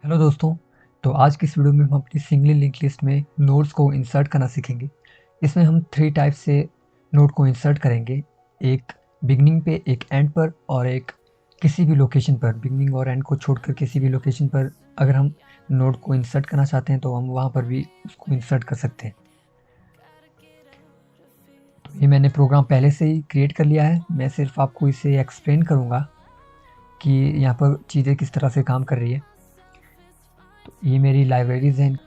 Hello दोस्तों। तो आज की इस वीडियो में हम अपनी सिंगली लिंक लिस्ट में नोड्स को इंसर्ट करना सीखेंगे। इसमें हम 3 टाइप से नोड को इंसर्ट करेंगे। एक बिगनिंग पे, एक एंड पर और एक किसी भी लोकेशन पर। बिगनिंग और एंड को छोड़कर किसी भी लोकेशन पर अगर हम नोड को इंसर्ट करना चाहते हैं तो हम वहाँ पर भी उसको इंसर्ट कर सकते हैं। तो ये मैंने प्रोग्राम पहले से ही क्रिएट कर लिया है। मैं सिर्फ आपको इसे एक्सप्लेन करूँगा कि यहाँ पर चीज़ें किस तरह से काम कर रही है। तो ये मेरी लाइब्रेरीज़ हैं।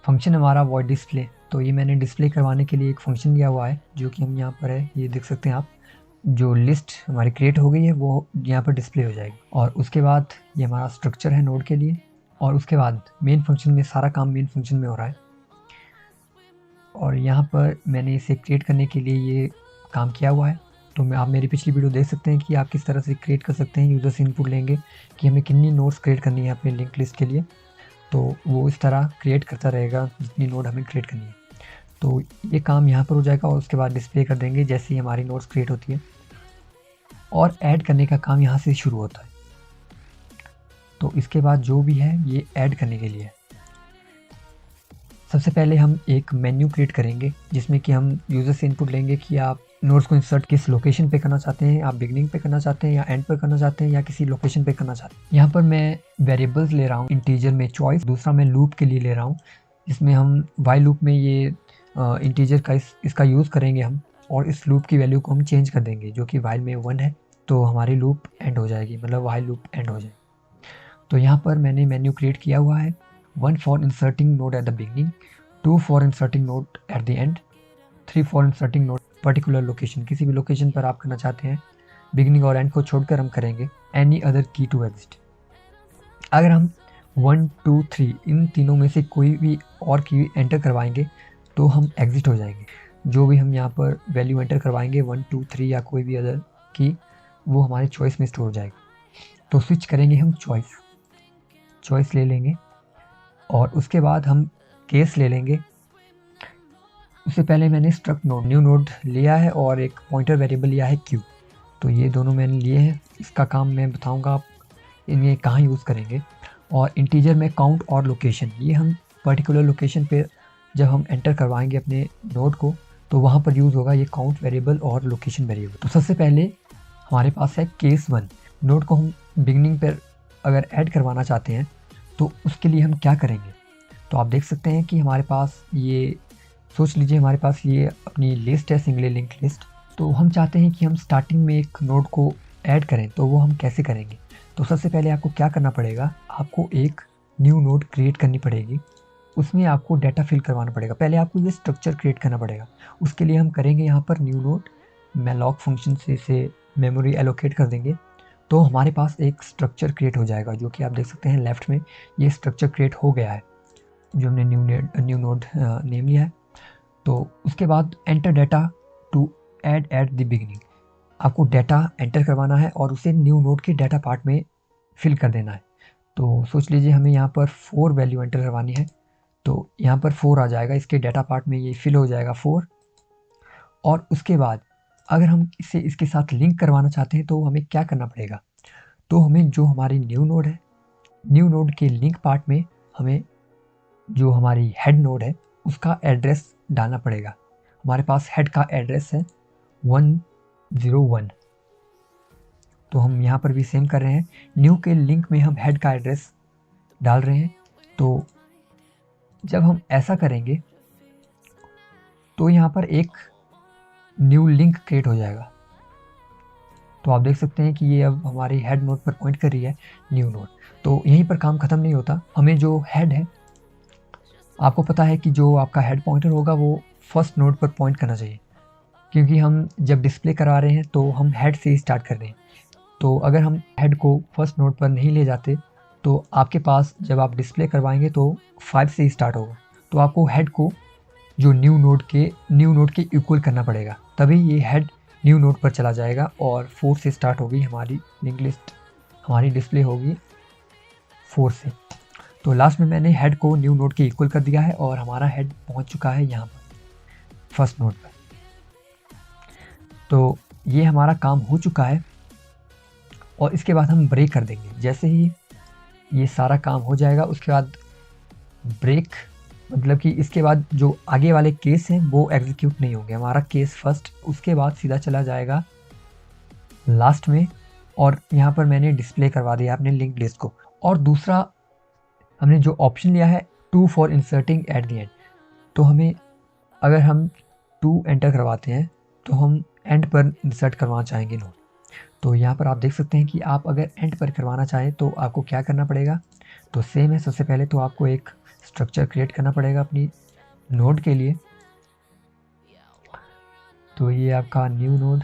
फंक्शन हमारा वॉइड डिस्प्ले, तो ये मैंने डिस्प्ले करवाने के लिए एक फंक्शन दिया हुआ है जो कि हम यहाँ पर है, ये देख सकते हैं आप। जो लिस्ट हमारी क्रिएट हो गई है वो यहाँ पर डिस्प्ले हो जाएगी। और उसके बाद ये हमारा स्ट्रक्चर है नोड के लिए। और उसके बाद मेन फंक्शन में सारा काम मेन फंक्शन में हो रहा है। और यहाँ पर मैंने इसे क्रिएट करने के लिए ये काम किया हुआ है। तो आप मेरी पिछली वीडियो देख सकते हैं कि आप किस तरह से क्रिएट कर सकते हैं। यूज़र से इनपुट लेंगे कि हमें कितनी नोड्स क्रिएट करनी है अपने लिंक लिस्ट के लिए, तो वो इस तरह क्रिएट करता रहेगा जितनी नोड हमें क्रिएट करनी है। तो ये काम यहाँ पर हो जाएगा और उसके बाद डिस्प्ले कर देंगे जैसे ही हमारी नोड्स क्रिएट होती है। और ऐड करने का काम यहाँ से शुरू होता है। तो इसके बाद जो भी है ये ऐड करने के लिए है। सबसे पहले हम एक मेन्यू क्रिएट करेंगे जिसमें कि हम यूज़र से इनपुट लेंगे कि आप नोड्स को इंसर्ट किस लोकेशन पे करना चाहते हैं। आप बिगनिंग पे करना चाहते हैं या एंड पर करना चाहते हैं या किसी लोकेशन पे करना चाहते हैं। यहाँ पर मैं वेरिएबल्स ले रहा हूँ, इंटीजर में चॉइस। दूसरा मैं लूप के लिए ले रहा हूँ जिसमें हम वाइल लूप में ये इंटीजर का इसका यूज़ करेंगे हम। और इस लूप की वैल्यू को हम चेंज कर देंगे जो कि वाइल में 1 है, तो हमारी लूप एंड हो जाएगी, मतलब वाइल लूप एंड हो जाएगी। तो यहाँ पर मैंने मेन्यू क्रिएट किया हुआ है। 1 for inserting node at the beginning, 2 for inserting node eight the and, 3 for inserting node particular location. किसी भी लोकेशन पर आप करना चाहते हैं, बिगनिंग और एंड को छोड़कर हम करेंगे एनी अदर की टू एग्जिट। अगर हम 1 2 3 इन तीनों में से कोई भी और की एंटर करवाएंगे तो हम एग्जिट हो जाएंगे। जो भी हम यहाँ पर वैल्यू एंटर करवाएंगे 1 2 3 या कोई भी अदर की, वो हमारे चॉइस में स्टोर हो जाएगी। तो स्विच करेंगे हम चॉइस ले लेंगे और उसके बाद हम केस ले लेंगे। उससे पहले मैंने स्ट्रक्ट नोड न्यू नोड लिया है और एक पॉइंटर वेरिएबल लिया है क्यू। तो ये दोनों मैंने लिए हैं। इसका काम मैं बताऊंगा आप इन्हें कहाँ यूज़ करेंगे। और इंटीजर में काउंट और लोकेशन, ये हम पर्टिकुलर लोकेशन पे जब हम एंटर करवाएंगे अपने नोड को तो वहाँ पर यूज़ होगा ये काउंट वेरिएबल और लोकेशन वेरिएबल। तो सबसे पहले हमारे पास है केस 1। नोड को हम बिगनिंग पर अगर ऐड करवाना चाहते हैं तो उसके लिए हम क्या करेंगे। तो आप देख सकते हैं कि हमारे पास ये, सोच लीजिए हमारे पास ये अपनी लिस्ट है, सिंगली लिंक लिस्ट। तो हम चाहते हैं कि हम स्टार्टिंग में एक नोड को ऐड करें, तो वो हम कैसे करेंगे। तो सबसे पहले आपको क्या करना पड़ेगा, आपको एक न्यू नोड क्रिएट करनी पड़ेगी। उसमें आपको डाटा फिल करवाना पड़ेगा। पहले आपको ये स्ट्रक्चर क्रिएट करना पड़ेगा। उसके लिए हम करेंगे यहाँ पर न्यू नोड, मैलॉक फंक्शन से इसे मेमोरी एलोकेट कर देंगे। तो हमारे पास एक स्ट्रक्चर क्रिएट हो जाएगा जो कि आप देख सकते हैं लेफ्ट में, ये स्ट्रक्चर क्रिएट हो गया है जो हमने न्यू नोड नेम लिया है। तो उसके बाद enter data to add at the beginning, आपको डाटा एंटर करवाना है और उसे न्यू नोड के डाटा पार्ट में फिल कर देना है। तो सोच लीजिए हमें यहाँ पर 4 वैल्यू एंटर करवानी है, तो यहाँ पर 4 आ जाएगा, इसके डाटा पार्ट में ये फिल हो जाएगा 4। और उसके बाद अगर हम इसे इसके साथ लिंक करवाना चाहते हैं तो हमें क्या करना पड़ेगा। तो हमें जो हमारी न्यू नोड है, न्यू नोड के लिंक पार्ट में हमें जो हमारी हेड नोड है उसका एड्रेस डालना पड़ेगा। हमारे पास हेड का एड्रेस है 101। तो हम यहाँ पर भी सेम कर रहे हैं, न्यू के लिंक में हम हेड का एड्रेस डाल रहे हैं। तो जब हम ऐसा करेंगे तो यहाँ पर एक न्यू लिंक क्रिएट हो जाएगा। तो आप देख सकते हैं कि ये अब हमारी हेड नोड पर पॉइंट कर रही है न्यू नोड। तो यहीं पर काम ख़त्म नहीं होता। हमें जो हेड है, आपको पता है कि जो आपका हेड पॉइंटर होगा वो फर्स्ट नोड पर पॉइंट करना चाहिए, क्योंकि हम जब डिस्प्ले करा रहे हैं तो हम हेड से ही स्टार्ट कर रहे हैं। तो अगर हम हेड को फर्स्ट नोड पर नहीं ले जाते तो आपके पास जब आप डिस्प्ले करवाएंगे तो 5 से ही स्टार्ट होगा। तो आपको हेड को जो न्यू नोड के इक्वल करना पड़ेगा, तभी ये हेड न्यू नोड पर चला जाएगा और 4 से स्टार्ट होगी हमारी लिंक लिस्ट, हमारी डिस्प्ले होगी 4 से। तो लास्ट में मैंने हेड को न्यू नोड के इक्वल कर दिया है और हमारा हेड पहुंच चुका है यहाँ पर फर्स्ट नोड पर। तो ये हमारा काम हो चुका है और इसके बाद हम ब्रेक कर देंगे। जैसे ही ये सारा काम हो जाएगा। उसके बाद ब्रेक, मतलब कि इसके बाद जो आगे वाले केस हैं वो एग्जीक्यूट नहीं होंगे। हमारा केस फर्स्ट, उसके बाद सीधा चला जाएगा लास्ट में, और यहाँ पर मैंने डिस्प्ले करवा दिया अपने लिंक लिस्ट को। और दूसरा हमने जो ऑप्शन लिया है two for inserting at the end, तो हमें अगर हम 2 एंटर करवाते हैं तो हम एंड पर इंसर्ट करवाना चाहेंगे नोड। तो यहाँ पर आप देख सकते हैं कि आप अगर एंड पर करवाना चाहें तो आपको क्या करना पड़ेगा। तो सेम है, सबसे पहले तो आपको एक स्ट्रक्चर क्रिएट करना पड़ेगा अपनी नोड के लिए। तो ये आपका न्यू नोड,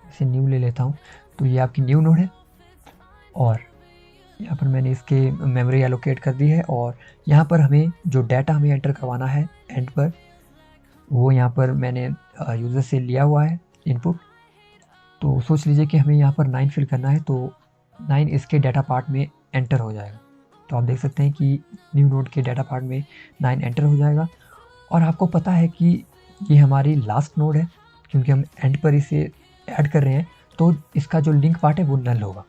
इसे न्यू ले लेता हूँ। तो ये आपकी न्यू नोड है, और यहाँ पर मैंने इसके मेमोरी एलोकेट कर दी है। और यहाँ पर हमें जो डाटा हमें एंटर करवाना है एंड पर, वो यहाँ पर मैंने यूज़र से लिया हुआ है इनपुट। तो सोच लीजिए कि हमें यहाँ पर 9 फिल करना है, तो 9 इसके डाटा पार्ट में एंटर हो जाएगा। तो आप देख सकते हैं कि न्यू नोड के डाटा पार्ट में 9 एंटर हो जाएगा। और आपको पता है कि ये हमारी लास्ट नोड है, क्योंकि हम एंड पर इसे ऐड कर रहे हैं, तो इसका जो लिंक पार्ट है वो नल होगा।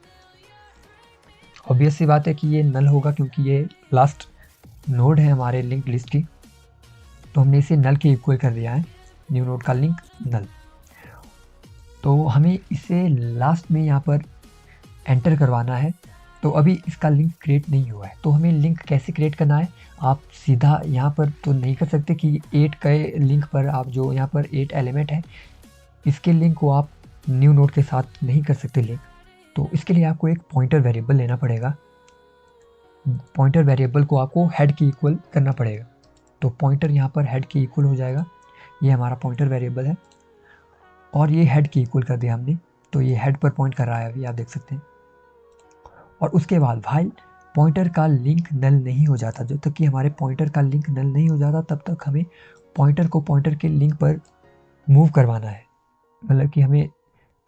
ऑब्वियस सी बात है कि ये नल होगा, क्योंकि ये लास्ट नोड है हमारे लिंक लिस्ट की। तो हमने इसे नल के इक्वल कर दिया है, न्यू नोड का लिंक नल। तो हमें इसे लास्ट में यहाँ पर एंटर करवाना है। तो अभी इसका लिंक क्रिएट नहीं हुआ है, तो हमें लिंक कैसे क्रिएट करना है। आप सीधा यहाँ पर तो नहीं कर सकते कि 8 के लिंक पर आप जो यहाँ पर 8 एलिमेंट है, इसके लिंक को आप न्यू नोड के साथ नहीं कर सकते लिंक। तो इसके लिए आपको एक पॉइंटर वेरिएबल लेना पड़ेगा। पॉइंटर वेरिएबल को आपको हेड के इक्वल करना पड़ेगा। तो पॉइंटर यहाँ पर हेड के इक्वल हो जाएगा। ये हमारा पॉइंटर वेरिएबल है, और ये हेड के इक्वल कर दिया हमने। तो ये हेड पर पॉइंट कर रहा है, अभी आप देख सकते हैं। और उसके बाद भाई पॉइंटर का लिंक नल नहीं हो जाता, जब तक कि हमारे पॉइंटर का लिंक नल नहीं हो जाता तब तक हमें पॉइंटर को पॉइंटर के लिंक पर मूव करवाना है। मतलब कि हमें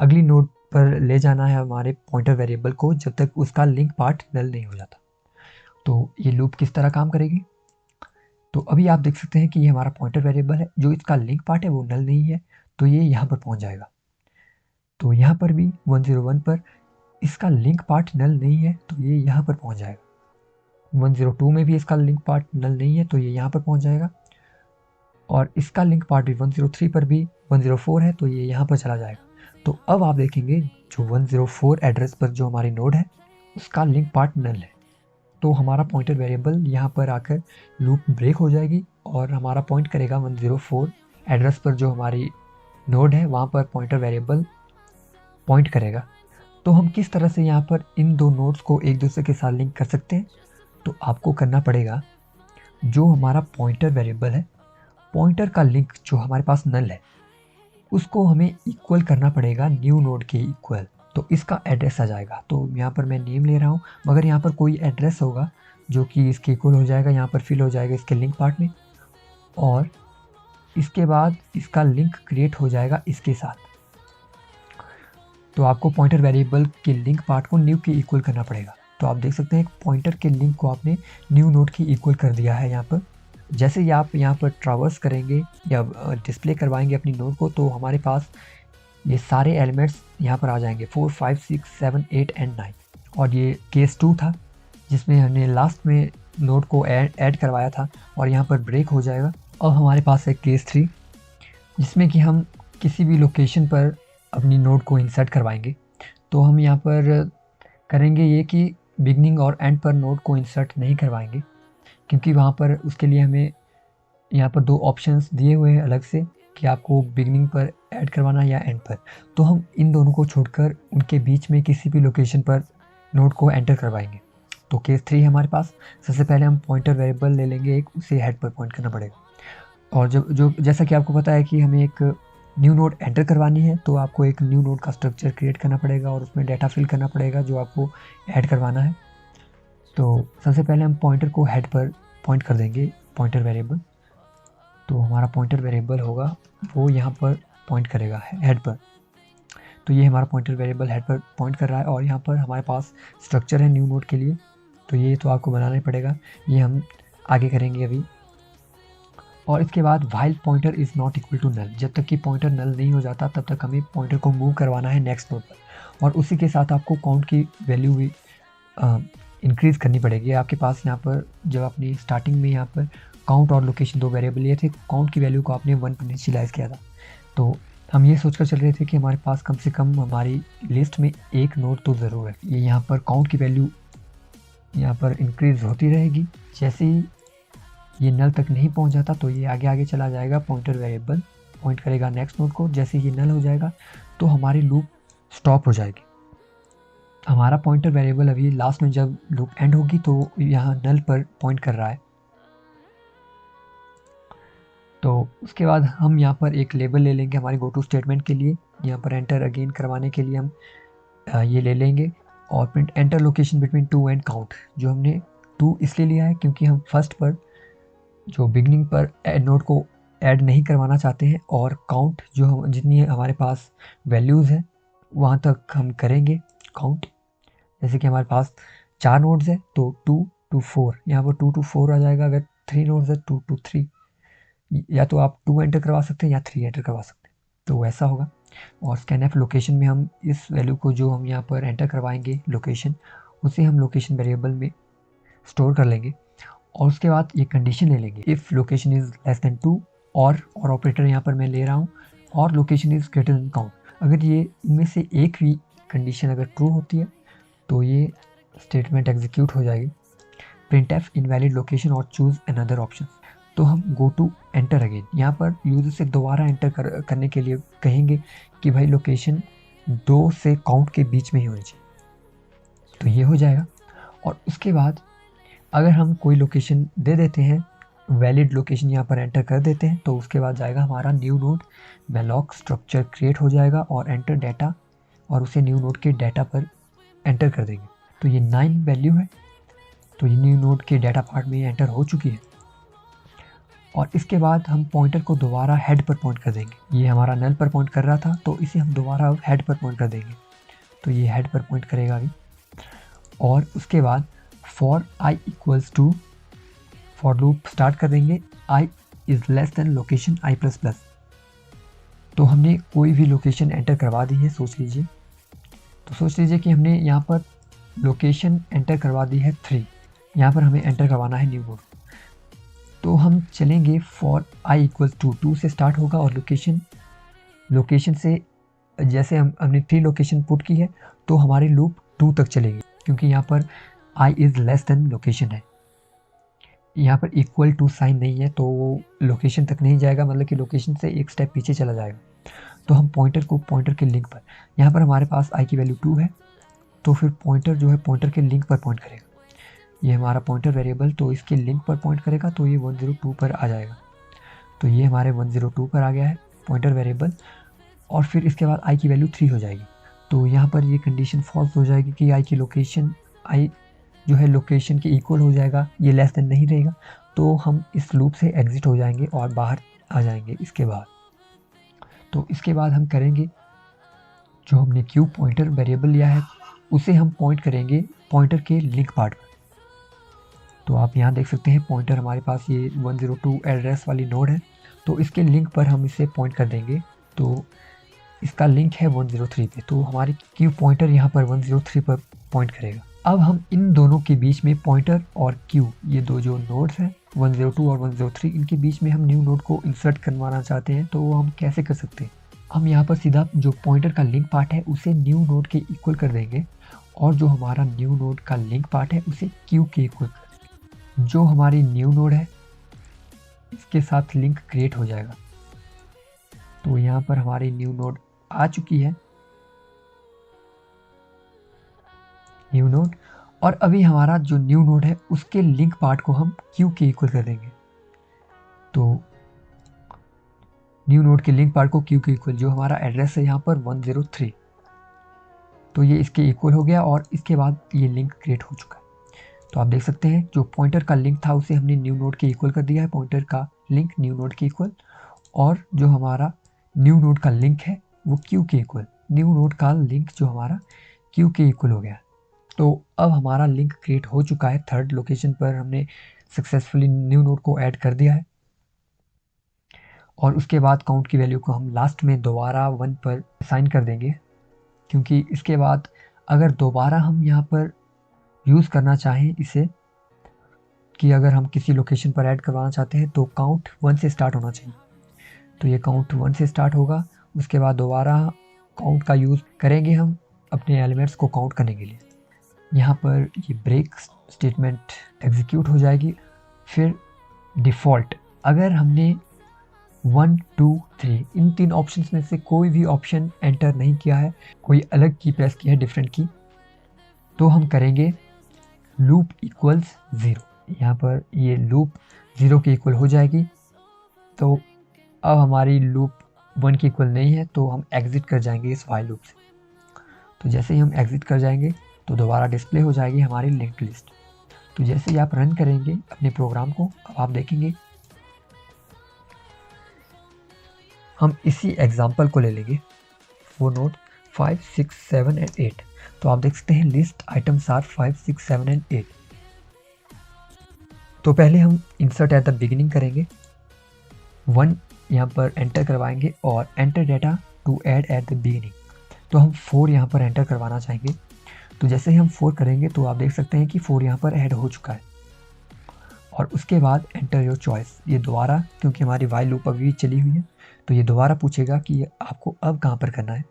अगली नोड पर ले जाना है हमारे पॉइंटर वेरिएबल को, जब तक उसका लिंक पार्ट नल नहीं हो जाता। तो ये लूप किस तरह काम करेगी। तो अभी आप देख सकते हैं कि ये हमारा पॉइंटर वेरिएबल है, जो इसका लिंक पार्ट है वो नल नहीं है, तो ये यहाँ पर पहुँच जाएगा। तो यहाँ पर भी 101 पर इसका लिंक पार्ट नल नहीं है, तो ये यहाँ पर पहुँच जाएगा। 102 में भी इसका लिंक पार्ट नल नहीं है, तो ये यहाँ पर पहुँच जाएगा। और इसका लिंक पार्ट भी 103 पर भी 104 है, तो ये यहाँ पर चला जाएगा। तो अब आप देखेंगे जो 104 एड्रेस पर जो हमारी नोड है उसका लिंक पार्ट नल है। तो हमारा पॉइंटर वेरिएबल यहाँ पर आकर लूप ब्रेक हो जाएगी, और हमारा पॉइंट करेगा 104 एड्रेस पर जो हमारी नोड है, वहाँ पर पॉइंटर वेरिएबल पॉइंट करेगा। तो हम किस तरह से यहाँ पर इन दो नोड्स को एक दूसरे के साथ लिंक कर सकते हैं। तो आपको करना पड़ेगा, जो हमारा पॉइंटर वेरिएबल है, पॉइंटर का लिंक जो हमारे पास नल है, उसको हमें इक्वल करना पड़ेगा न्यू नोड के इक्वल। तो इसका एड्रेस आ जाएगा। तो यहाँ पर मैं नेम ले रहा हूँ, मगर यहाँ पर कोई एड्रेस होगा जो कि इसके इक्वल हो जाएगा, यहाँ पर फिल हो जाएगा इसके लिंक पार्ट में। और इसके बाद इसका लिंक क्रिएट हो जाएगा इसके साथ। तो आपको पॉइंटर वेरिएबल के लिंक पार्ट को न्यू के इक्वल करना पड़ेगा। तो आप देख सकते हैं पॉइंटर के लिंक को आपने न्यू नोड के इक्वल कर दिया है यहाँ पर। जैसे ही आप यहाँ पर ट्रावर्स करेंगे या डिस्प्ले करवाएंगे अपनी नोड को, तो हमारे पास ये सारे एलिमेंट्स यहाँ पर आ जाएंगे 4, 5, 6, 7, 8 एंड 9। और ये केस 2 था जिसमें हमने लास्ट में नोड को ऐड करवाया था, और यहाँ पर ब्रेक हो जाएगा। अब हमारे पास है केस 3, जिसमें कि हम किसी भी लोकेशन पर अपनी नोड को इंसर्ट करवाएंगे। तो हम यहाँ पर करेंगे ये कि बिगनिंग और एंड पर नोड को इंसर्ट नहीं करवाएंगे, क्योंकि वहाँ पर उसके लिए हमें यहाँ पर 2 ऑप्शंस दिए हुए हैं अलग से कि आपको बिगनिंग पर ऐड करवाना या एंड पर। तो हम इन दोनों को छोड़कर उनके बीच में किसी भी लोकेशन पर नोड को एंटर करवाएंगे। तो केस 3 है हमारे पास। सबसे पहले हम पॉइंटर वेरिएबल ले लेंगे एक, उसे हेड पर पॉइंट करना पड़ेगा। और जो जैसा कि आपको पता है कि हमें एक न्यू नोड एंटर करवानी है, तो आपको एक न्यू नोड का स्ट्रक्चर क्रिएट करना पड़ेगा और उसमें डाटा फिल करना पड़ेगा जो आपको ऐड करवाना है। तो सबसे पहले हम पॉइंटर को हेड पर पॉइंट कर देंगे, पॉइंटर वेरिएबल। तो हमारा पॉइंटर वेरिएबल होगा वो यहाँ पर पॉइंट करेगा हेड पर। तो ये हमारा पॉइंटर वेरिएबल हेड पर पॉइंट कर रहा है, और यहाँ पर हमारे पास स्ट्रक्चर है न्यू नोड के लिए, तो ये तो आपको बनाना ही पड़ेगा, ये हम आगे करेंगे अभी। और इसके बाद while pointer is not equal to null, जब तक कि पॉइंटर नल नहीं हो जाता तब तक हमें पॉइंटर को मूव करवाना है नेक्स्ट नोड पर, और उसी के साथ आपको काउंट की वैल्यू भी इंक्रीज़ करनी पड़ेगी। आपके पास यहाँ पर जब आपने स्टार्टिंग में यहाँ पर काउंट और लोकेशन 2 वेरिएबल लिए थे, काउंट की वैल्यू को आपने 1 पर इनिशियलाइज़ किया था। तो हम ये सोचकर चल रहे थे कि हमारे पास कम से कम हमारी लिस्ट में एक नोड तो ज़रूर है। ये यहाँ पर काउंट की वैल्यू यहाँ पर इंक्रीज़ होती रहेगी। जैसे ही ये नल तक नहीं पहुँच जाता तो ये आगे आगे चला जाएगा। पॉइंटर वेरिएबल पॉइंट करेगा नेक्स्ट नोड को। जैसे ये नल हो जाएगा तो हमारी लूप स्टॉप हो जाएगी। हमारा पॉइंटर वेरिएबल अभी लास्ट में जब लूप एंड होगी तो यहाँ नल पर पॉइंट कर रहा है। तो उसके बाद हम यहाँ पर एक लेबल ले लेंगे हमारे गो टू स्टेटमेंट के लिए। यहाँ पर एंटर अगेन करवाने के लिए हम ये ले लेंगे और print enter location between 2 and count. जो हमने 2 इसलिए लिया है क्योंकि हम फर्स्ट पर जो बिगनिंग पर नोड को ऐड नहीं करवाना चाहते हैं, और काउंट जो हम जितनी हमारे पास वैल्यूज़ है वहाँ तक हम करेंगे काउंट। जैसे कि हमारे पास 4 नोड्स है तो 2 to 4 यहाँ पर 2 to 4 आ जाएगा। अगर 3 नोड्स है 2 to 3, या तो आप 2 एंटर करवा सकते हैं या 3 एंटर करवा सकते हैं, तो वैसा होगा। और स्कैनएफ लोकेशन में हम इस वैल्यू को जो हम यहाँ पर एंटर करवाएंगे लोकेशन, उसे हम लोकेशन वेरिएबल में स्टोर कर लेंगे। और उसके बाद ये कंडीशन ले लेंगे, if location is less then 2 और ऑपरेटर यहाँ पर मैं ले रहा हूँ, और location is greater than count. अगर ये इनमें से एक भी कंडीशन अगर ट्रू होती है तो ये स्टेटमेंट एग्जीक्यूट हो जाएगी। प्रिंटएफ इनवैलिड लोकेशन और चूज़ अनदर ऑप्शन। तो हम गो टू एंटर अगेन, यहाँ पर यूज़र से दोबारा एंटर करने के लिए कहेंगे कि भाई लोकेशन 2 से काउंट के बीच में ही होनी चाहिए। तो ये हो जाएगा। और उसके बाद अगर हम कोई लोकेशन दे देते हैं, वैलिड लोकेशन यहाँ पर एंटर कर देते हैं, तो उसके बाद जाएगा हमारा new node malloc structure create हो जाएगा और एंटर डाटा, और उसे न्यू नोड के डाटा पर एंटर कर देंगे। तो ये 9 वैल्यू है, तो ये न्यू नोड के डाटा पार्ट में एंटर हो चुकी है। और इसके बाद हम पॉइंटर को दोबारा हेड पर पॉइंट कर देंगे। ये हमारा नल पर पॉइंट कर रहा था तो इसे हम दोबारा हेड पर पॉइंट कर देंगे, तो ये हेड पर पॉइंट करेगा अभी। और उसके बाद for i equals to for loop start कर देंगे, i is less than location i plus plus. तो हमने कोई भी लोकेशन एंटर करवा दी है, सोच लीजिए कि हमने यहाँ पर लोकेशन एंटर करवा दी है 3। यहाँ पर हमें एंटर करवाना है न्यू नोड। तो हम चलेंगे फॉर i इक्वल्स टू 2 से स्टार्ट होगा, और लोकेशन से जैसे हमने 3 लोकेशन पुट की है तो हमारी लूप 2 तक चलेगी, क्योंकि यहाँ पर i is less than location है। यहाँ पर इक्वल टू साइन नहीं है तो वो लोकेशन तक नहीं जाएगा, मतलब कि लोकेशन से एक स्टेप पीछे चला जाएगा। तो हम पॉइंटर को पॉइंटर के लिंक पर, यहाँ पर हमारे पास i की वैल्यू 2 है, तो फिर पॉइंटर जो है पॉइंटर के लिंक पर पॉइंट करेगा। ये हमारा पॉइंटर वेरिएबल तो इसके लिंक पर पॉइंट करेगा, तो ये 102 पर आ जाएगा। तो ये हमारे 102 पर आ गया है पॉइंटर वेरिएबल। और फिर इसके बाद i की वैल्यू 3 हो जाएगी। तो यहाँ पर ये कंडीशन फॉल्स हो जाएगी कि i की लोकेशन i जो है लोकेशन के इक्वल हो जाएगा, ये लेस देन नहीं रहेगा। तो हम इस लूप से एग्जिट हो जाएंगे और बाहर आ जाएंगे इसके बाद। तो इसके बाद हम करेंगे, जो हमने क्यू पॉइंटर वेरिएबल लिया है उसे हम पॉइंट करेंगे पॉइंटर के लिंक पार्ट पर। तो आप यहाँ देख सकते हैं पॉइंटर हमारे पास ये 102 एड्रेस वाली नोड है, तो इसके लिंक पर हम इसे पॉइंट कर देंगे। तो इसका लिंक है 103 पे, तो हमारी क्यू पॉइंटर यहाँ पर 103 पर पॉइंट करेगा। अब हम इन दोनों के बीच में पॉइंटर और क्यू, ये दो जो नोड्स हैं 102 और 103, इनके बीच में हम न्यू नोड को इंसर्ट करवाना चाहते हैं, तो वो हम कैसे कर सकते हैं। हम यहाँ पर सीधा जो पॉइंटर का लिंक पार्ट है उसे न्यू नोड के इक्वल कर देंगे, और जो हमारा न्यू नोड का लिंक पार्ट है उसे क्यू के इक्वल कर देंगे। जो हमारी न्यू नोड है इसके साथ लिंक क्रिएट हो जाएगा। तो यहाँ पर हमारी न्यू नोड आ चुकी है, न्यू नोड। और अभी हमारा जो न्यू नोड है उसके लिंक पार्ट को हम क्यू के इक्वल कर देंगे। तो न्यू नोड के लिंक पार्ट को क्यू के इक्वल, जो हमारा एड्रेस है यहाँ पर 103, तो ये इसके इक्वल हो गया और इसके बाद ये लिंक क्रिएट हो चुका है। तो आप देख सकते हैं जो पॉइंटर का लिंक था उसे हमने न्यू नोड के इक्वल कर दिया है, पॉइंटर का लिंक न्यू नोड के इक्वल, और जो हमारा न्यू नोड का लिंक है वो क्यू के इक्वल, न्यू नोड का लिंक जो हमारा क्यू के इक्वल हो गया। तो अब हमारा लिंक क्रिएट हो चुका है, थर्ड लोकेशन पर हमने सक्सेसफुली न्यू नोड को ऐड कर दिया है। और उसके बाद काउंट की वैल्यू को हम लास्ट में दोबारा 1 पर असाइन कर देंगे, क्योंकि इसके बाद अगर दोबारा हम यहाँ पर यूज़ करना चाहें इसे कि अगर हम किसी लोकेशन पर ऐड करवाना चाहते हैं तो काउंट 1 से स्टार्ट होना चाहिए। तो ये काउंट 1 से स्टार्ट होगा, उसके बाद दोबारा काउंट का यूज़ करेंगे हम अपने एलिमेंट्स को काउंट करने के लिए। यहाँ पर ये ब्रेक स्टेटमेंट एग्जीक्यूट हो जाएगी। फिर डिफ़ॉल्ट, अगर हमने 1, 2, 3 इन 3 ऑप्शंस में से कोई भी ऑप्शन एंटर नहीं किया है, कोई अलग की प्रेस की है डिफरेंट की, तो हम करेंगे लूप इक्वल्स 0। यहाँ पर ये लूप 0 के इक्वल हो जाएगी। तो अब हमारी लूप 1 के इक्वल नहीं है, तो हम एग्ज़िट कर जाएंगे इस वाइल लूप से। तो जैसे ही हम एग्ज़िट कर जाएंगे तो दोबारा डिस्प्ले हो जाएगी हमारी लिंक्ड लिस्ट। तो जैसे ही आप रन करेंगे अपने प्रोग्राम को, अब आप देखेंगे हम इसी एग्जाम्पल को ले लेंगे फॉर नोड 5, 6, 7 एंड 8। तो आप देख सकते हैं लिस्ट आइटम्स आर 5, 6, 7 एंड 8। तो पहले हम इंसर्ट एट द बिगिनिंग करेंगे, 1 यहाँ पर एंटर करवाएंगे और enter data to add at the beginning. तो हम 4 यहाँ पर एंटर करवाना चाहेंगे। तो जैसे ही हम 4 करेंगे तो आप देख सकते हैं कि 4 यहाँ पर ऐड हो चुका है। और उसके बाद एंटर योर चॉइस, ये दोबारा, क्योंकि हमारी वाइल लूप अभी भी चली हुई है तो ये दोबारा पूछेगा कि आपको अब कहाँ पर करना है।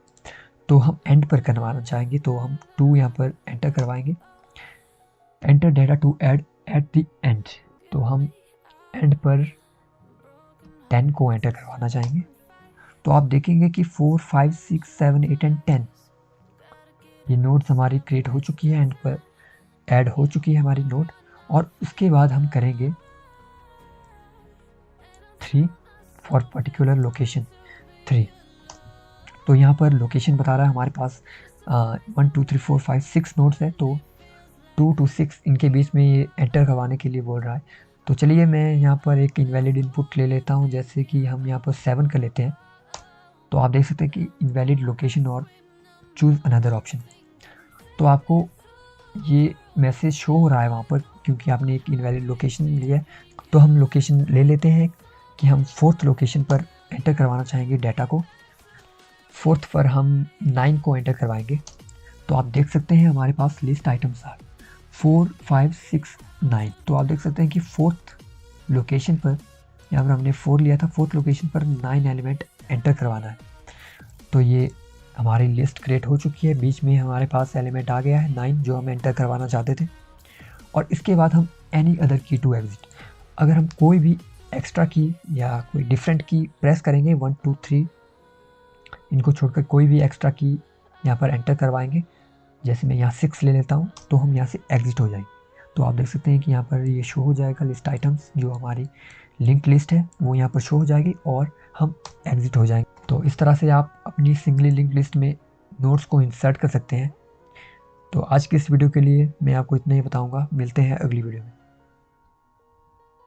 तो हम एंड पर करवाना चाहेंगे, तो हम 2 यहाँ पर एंटर करवाएंगे, enter data to add at the end. तो हम एंड पर 10 को एंटर करवाना चाहेंगे। तो आप देखेंगे कि 4, 5, 6, 7, 8 एंड 10 ये नोड्स हमारी क्रिएट हो चुकी है, एंड पर ऐड हो चुकी है हमारी नोड। और उसके बाद हम करेंगे 3 फॉर पर्टिकुलर लोकेशन 3। तो यहाँ पर लोकेशन बता रहा है हमारे पास 1, 2, 3, 4, 5, 6 नोड्स है, तो 2 to 6 इनके बीच में ये एंटर करवाने के लिए बोल रहा है। तो चलिए मैं यहाँ पर एक इनवैलिड इनपुट ले लेता हूँ, जैसे कि हम यहाँ पर 7 कर लेते हैं। तो आप देख सकते हैं कि इनवैलिड लोकेशन और चूज़ अनदर ऑप्शन। तो आपको ये मैसेज शो हो रहा है वहाँ पर, क्योंकि आपने एक इनवैलिड लोकेशन लिया है। तो हम लोकेशन ले लेते हैं कि हम 4th लोकेशन पर एंटर करवाना चाहेंगे डेटा को। 4th पर हम 9 को एंटर करवाएंगे। तो आप देख सकते हैं हमारे पास लिस्ट आइटम्स आर 4, 5, 6, 9। तो आप देख सकते हैं कि 4th लोकेशन पर, यहाँ पर हमने 4 लिया था, 4th लोकेशन पर 9 एलिमेंट एंटर करवाना है। तो ये हमारी लिस्ट क्रिएट हो चुकी है, बीच में हमारे पास एलिमेंट आ गया है 9 जो हम एंटर करवाना चाहते थे। और इसके बाद हम एनी अदर की टू एग्जिट, अगर हम कोई भी एक्स्ट्रा की या कोई डिफरेंट की प्रेस करेंगे 1, 2, 3 इनको छोड़कर कोई भी एक्स्ट्रा की यहाँ पर एंटर करवाएंगे, जैसे मैं यहाँ 6 ले लेता हूँ, तो हम यहाँ से एग्जिट हो जाएंगे। तो आप देख सकते हैं कि यहाँ पर ये शो हो जाएगा लिस्ट आइटम्स, जो हमारी लिंक लिस्ट है वो यहाँ पर शो हो जाएगी और हम एग्जिट हो जाएंगे। तो इस तरह से आप अपनी सिंगली लिंक लिस्ट में नोट्स को इंसर्ट कर सकते हैं। तो आज की इस वीडियो के लिए मैं आपको इतना ही बताऊंगा। मिलते हैं अगली वीडियो में।